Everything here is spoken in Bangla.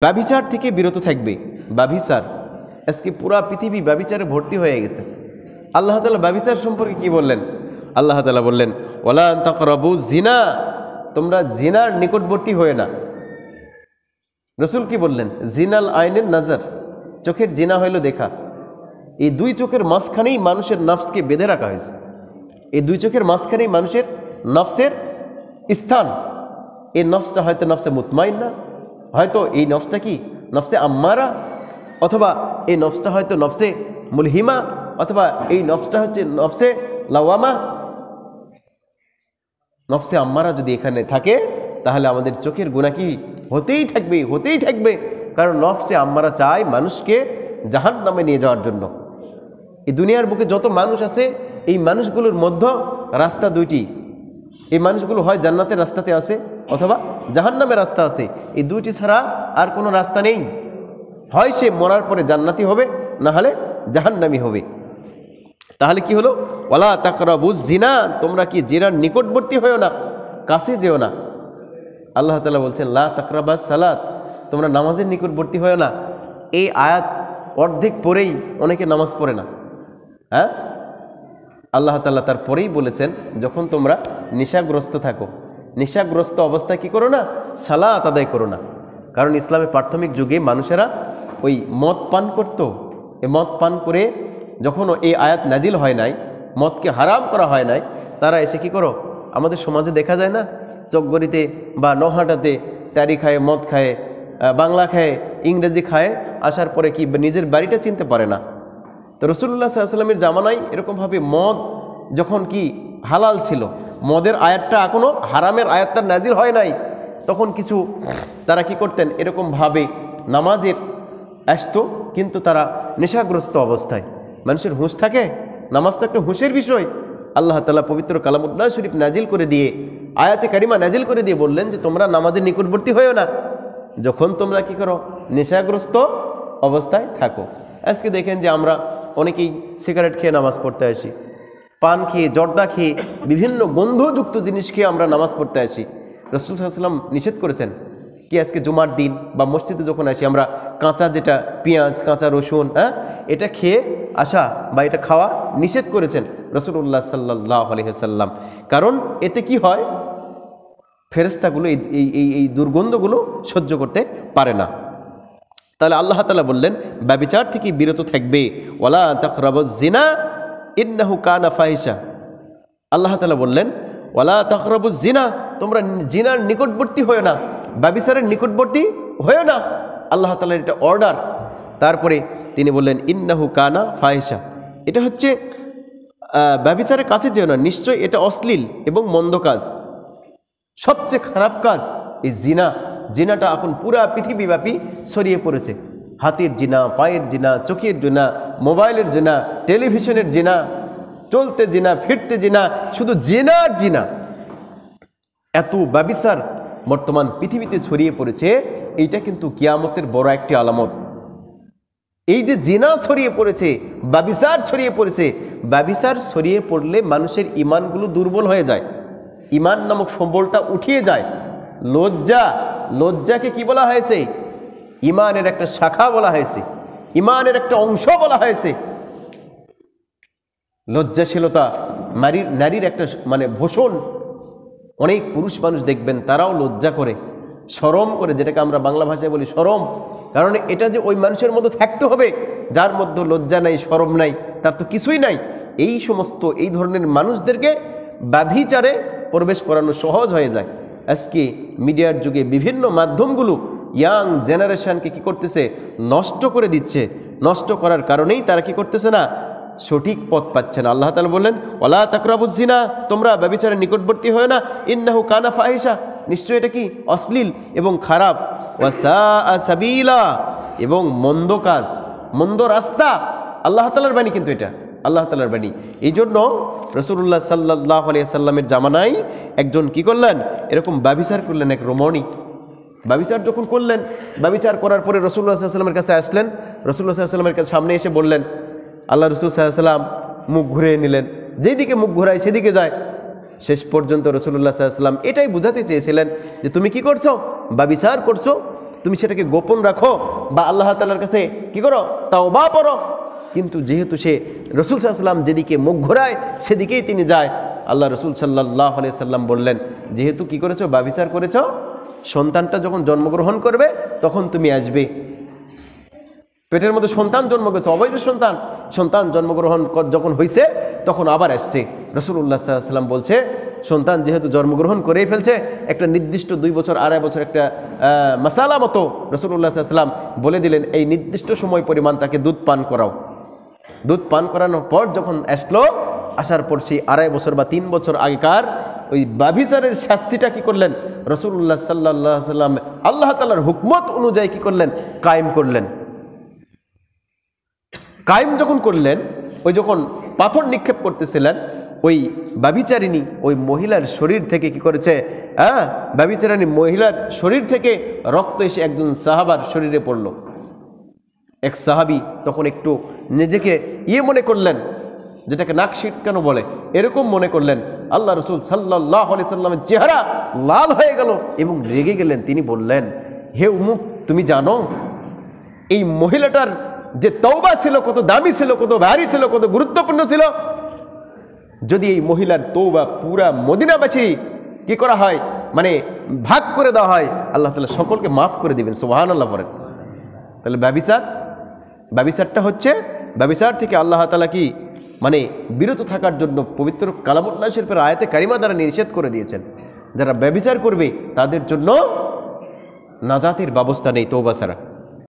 ব্যভিচার থেকে বিরত থাকবে। ব্যভিচার, আজকে পুরা পৃথিবী ব্যভিচারে ভর্তি হয়ে গেছে। আল্লাহ তাআলা ব্যভিচার সম্পর্কে কি বললেন? আল্লাহ তাআলা বললেন, ওয়ালা তাকরাবু জিনা, তোমরা জিনার নিকটবর্তী হয়ে না। রসুল কি বললেন? জিনাল আইনের নজর, চোখের জিনা হইল দেখা। এই দুই চোখের মাঝখানেই মানুষের নফসকে বেঁধে রাখা হয়েছে। এই দুই চোখের মাঝখানেই মানুষের নফসের স্থান। এই নফসটা হয়তো নফসে মুতমাইন্না, হয়তো এই নফসটা কি নফসে আম্মারা, অথবা এই নফসটা হয়তো নফসে মুলহিমা, অথবা এই নফসটা হচ্ছে নফসে লাওয়ামা। নফসে আম্মারা যদি এখানে থাকে তাহলে আমাদের চোখের গুনাহ কি হতেই থাকবে, হতেই থাকবে। কারণ নফসে আম্মারা চায় মানুষকে জাহান্নামে নিয়ে যাওয়ার জন্য। এই দুনিয়ার বুকে যত মানুষ আছে, এই মানুষগুলোর মধ্যে রাস্তা দুইটি। এই মানুষগুলো হয় জান্নাতের রাস্তাতে আছে অথবা জাহান্নামের রাস্তা আছে। এই দুইটি ছাড়া আর কোনো রাস্তা নেই। হয় সে মরার পরে জান্নাতি হবে, না হলে জাহান্নামী হবে। তাহলে কি হলো? ওয়ালা তাকরাবুজ জিনা, তোমরা কি জিনার নিকটবর্তী হয়েও না, কাছে যেও না। আল্লাহ তাআলা বলছেন লা তাকরাবাস সালাত, তোমরা নামাজের নিকটবর্তী হয়েও না। এই আয়াত অর্ধেক পরেই অনেকে নামাজ পড়ে না। হ্যাঁ, আল্লাহ তাআলা তারপরেই বলেছেন যখন তোমরা নেশাগ্রস্ত থাকো, নেশাগ্রস্ত অবস্থায় কি করো না? সালাত আদায় করো না। কারণ ইসলামের প্রাথমিক যুগে মানুষেরা ওই মদ পান করত। এই মদ পান করে যখন এই আয়াত নাজিল হয় নাই, মদকে হারাম করা হয় নাই, তারা এসে কি করো? আমাদের সমাজে দেখা যায় না, চকগড়িতে বা নহাটাতে তারি খায়, মদ খায়, বাংলা খায়, ইংরেজি খায়, আসার পরে কি নিজের বাড়িটা চিনতে পারে না। তো রাসূলুল্লাহ সাল্লাল্লাহু আলাইহি ওয়াসাল্লামের জামানায় এরকমভাবে মদ যখন কি হালাল ছিল, মদের আয়াতটা এখনও হারামের আয়াতটা নাজিল হয় নাই, তখন কিছু তারা কি করতেন? এরকমভাবে নামাজের আসতো, কিন্তু তারা নেশাগ্রস্ত অবস্থায়। মানুষের হুঁশ থাকে, নামাজ তো একটা হুঁশের বিষয়। আল্লাহ তাআলা পবিত্র কালামুল্লাহ শরীফ নাজিল করে দিয়ে, আয়াতে কারিমা নাজিল করে দিয়ে বললেন যে তোমরা নামাজের নিকটবর্তী হয়েও না যখন তোমরা কি করো? নেশাগ্রস্ত অবস্থায় থাকো। আজকে দেখেন যে আমরা অনেকেই সিগারেট খেয়ে নামাজ পড়তে আসি, পান খেয়ে, জর্দা খেয়ে, বিভিন্ন গন্ধযুক্ত জিনিস খেয়ে আমরা নামাজ পড়তে আসি। রাসূল সাল্লাল্লাহু আলাইহি ওয়াসাল্লাম নিষেধ করেছেন কি? আজকে জুমার দিন বা মসজিদে যখন আসি আমরা কাঁচা, যেটা পেঁয়াজ, কাঁচা রসুন, হ্যাঁ, এটা খেয়ে আসা বা এটা খাওয়া নিষেধ করেছেন রাসূলুল্লাহ সাল্লাল্লাহু আলাইহি ওয়াসাল্লাম। কারণ এতে কি হয়? ফেরেশতাগুলো এই দুর্গন্ধগুলো সহ্য করতে পারে না। তাহলে আল্লাহ তাআলা বললেন ব্যভিচার থেকে বিরত থাকবে। ওয়ালা তাকরাবুজ জিনা ইন্নাহু কানা ফাহিশা। আল্লাহ তাআলা বললেন ওয়ালা তাকরাবুজ জিনা, তোমরা জিনার নিকটবর্তী হয়েও না, ব্যভিচারের নিকটবর্তী হয়েও না। আল্লাহ তাআলার এটা অর্ডার। তারপরে তিনি বললেন ইন্নাহু কানা ফাহিশা, এটা হচ্ছে ব্যভিচারের কাছে যেও না, নিশ্চয় এটা অশ্লীল এবং মন্দ কাজ, সবচেয়ে খারাপ কাজ এই জিনা। জিনাটা এখন পুরা পৃথিবীব্যাপী ছড়িয়ে পড়েছে। হাতের জিনা, পায়ের জিনা, চোখের জিনা, মোবাইলের জিনা, টেলিভিশনের জিনা, চলতে জিনা, ফিরতে জিনা, শুধু জিনার জিনা। এত ব্যভিচার বর্তমান পৃথিবীতে ছড়িয়ে পড়েছে, এইটা কিন্তু কিয়ামতের বড় একটি আলামত। এই যে জিনা ছড়িয়ে পড়েছে, ব্যভিচার ছড়িয়ে পড়েছে, ব্যভিচার ছড়িয়ে পড়লে মানুষের ইমানগুলো দুর্বল হয়ে যায়, ইমান নামক সম্বলটা উঠিয়ে যায়। লজ্জা, লজ্জাকে কি বলা হয়েছে? ইমানের একটা শাখা বলা হয়েছে, ইমানের একটা অংশ বলা হয়েছে। লজ্জাশীলতা নারীর একটা মানে ভূষণ। অনেক পুরুষ মানুষ দেখবেন তারাও লজ্জা করে, শরম করে, যেটাকে আমরা বাংলা ভাষায় বলি শরম। কারণ এটা যে ওই মানুষের মধ্যে থাকতে হবে যার মধ্যে লজ্জা নাই, শরম নাই, তার তো কিছুই নাই। এই সমস্ত এই ধরনের মানুষদেরকে ব্যভিচারে প্রবেশ করানো সহজ হয়ে যায়। আজকে মিডিয়ার যুগে বিভিন্ন মাধ্যমগুলো ইয়াং জেনারেশনকে কি করতেছে? নষ্ট করে দিচ্ছে। নষ্ট করার কারণেই তারা কি করতেছে না? সঠিক পথ পাচ্ছে না। আল্লাহ তাআলা বললেন ওয়ালা তাকরাবুজ জিনা, তোমরা ব্যভিচারের নিকটবর্তী হয় না, ইন্নাহু কানা ফাহিশা, নিশ্চয় এটা কি? অশ্লীল এবং খারাপ। ওয়া সাআ সাবিলা, এবং মন্দ কাজ, মন্দ রাস্তা। আল্লাহ তাআলার বাণী কিন্তু এটা, আল্লাহ তাআলার বাণী। এই জন্য রাসূলুল্লাহ সাল্লাল্লাহু আলাইহি ওয়াসাল্লামের জামানায় একজন কি করলেন? এরকম ব্যভিচার করলেন, এক রমণী। ব্যভিচার যখন করলেন, ব্যভিচার করার পরে রাসূলুল্লাহ সাল্লাল্লাহু আলাইহি ওয়াসাল্লামের কাছে আসলেন। রাসূলুল্লাহ সাল্লাল্লাহু আলাইহি ওয়াসাল্লামের কাছে সামনে এসে বললেন, আল্লাহ রাসূল সাল্লাল্লাহু আলাইহি ওয়াসাল্লাম মুখ ঘুরিয়ে নিলেন, যেদিকে মুখ ঘোরায় সেদিকে যায়। শেষ পর্যন্ত রাসূলুল্লাহ সাল্লাল্লাহু আলাইহি ওয়াসাল্লাম এটাই বুঝাতে চেয়েছিলেন যে তুমি কি করছো? ব্যভিচার করছো। তুমি সেটাকে গোপন রাখো বা আল্লাহ তাআলার কাছে কি করো, তাওবা করো। কিন্তু যেহেতু সে রসুল সাল্লাল্লাহু আলাইহি ওয়াসাল্লাম যেদিকে মুখ ঘোরায় সেদিকেই তিনি যায়, আল্লাহ রসুল সাল্লাল্লাহু আলাইহি সাল্লাম বললেন, যেহেতু কি করেছো, ব্যভিচার করেছো, সন্তানটা যখন জন্মগ্রহণ করবে তখন তুমি আসবে। পেটের মধ্যে সন্তান জন্ম করেছে, অবৈধ সন্তান, সন্তান জন্মগ্রহণ যখন হয়েছে তখন আবার আসছে। রাসূলুল্লাহ সাল্লাল্লাহু আলাইহি ওয়াসাল্লাম বলছে, সন্তান যেহেতু জন্মগ্রহণ করেই ফেলছে, একটা নির্দিষ্ট 2 বছর 2.5 বছর একটা মাসালা মতো রাসূলুল্লাহ সাল্লাল্লাহু আলাইহি ওয়াসাল্লাম বলে দিলেন, এই নির্দিষ্ট সময় পরিমাণ তাকে দুধ পান করাও। দুধ পান করানোর পর যখন আসলো, আসার পর সেই 2.5 বছর বা 3 বছর আগেকার ওই ব্যভিচারের শাস্তিটা কি করলেন রাসূলুল্লাহ সাল্লাল্লাহু আলাইহি ওয়াসাল্লাম আল্লাহ তাআলার হুকমত অনুযায়ী কি করলেন, কায়েম করলেন। কায়েম যখন করলেন, ওই যখন পাথর নিক্ষেপ করতেছিলেন, ওই ব্যভিচারিণী ওই মহিলার শরীর থেকে কি করেছে, ব্যভিচারিণী মহিলার শরীর থেকে রক্ত এসে একজন সাহাবার শরীরে পড়ল। এক সাহাবী তখন একটু নিজেকে মনে করলেন, যেটাকে নাক সিটকানো বলে, এরকম মনে করলেন। আল্লাহ রসুল সাল্লাল্লাহু আলাইহি সাল্লামের চেহারা লাল হয়ে গেল এবং রেগে গেলেন। তিনি বললেন, হে উমুক, তুমি জানো এই মহিলাটার যে তওবা ছিল কত দামি ছিল, কত ভারী ছিল, কত গুরুত্বপূর্ণ ছিল। যদি এই মহিলার তওবা পুরা মদিনাবাসী কি করা হয়, মানে ভাগ করে দেওয়া হয়, আল্লাহ তাআলা সকলকে মাফ করে দিবেন। সুবহানাল্লাহ বলেন। তাহলে ব্যভিচারটা হচ্ছে, ব্যভিচার থেকে আল্লাহ তাআলা কি মানে বিরত থাকার জন্য পবিত্র কালামুল্লাহ শরীফের আয়াতে কারিমা দ্বারা নিষেধ করে দিয়েছেন। যারা ব্যভিচার করবে তাদের জন্য নাজাতের ব্যবস্থা নেই তওবা ছাড়া।